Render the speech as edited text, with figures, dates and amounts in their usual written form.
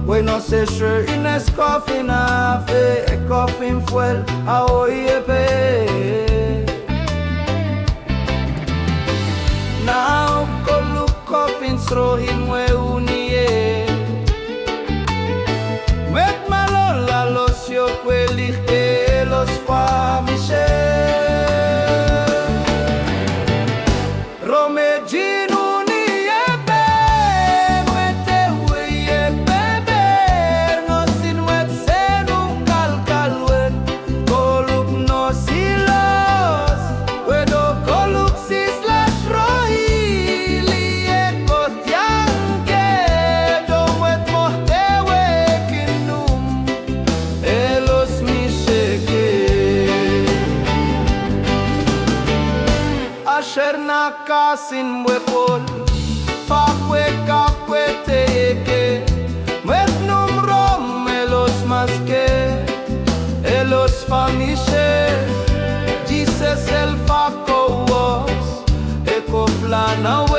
We no se sure in a coffin afe, a coffin fuel, a oyepe. Now go look coffin throw him we unie. Met malola los yo quelite los famishe. Asher na kasin wepol, fakwe kakwe teke, met numro melos maske, elos famishe, Jesus el fako was, eko flana we.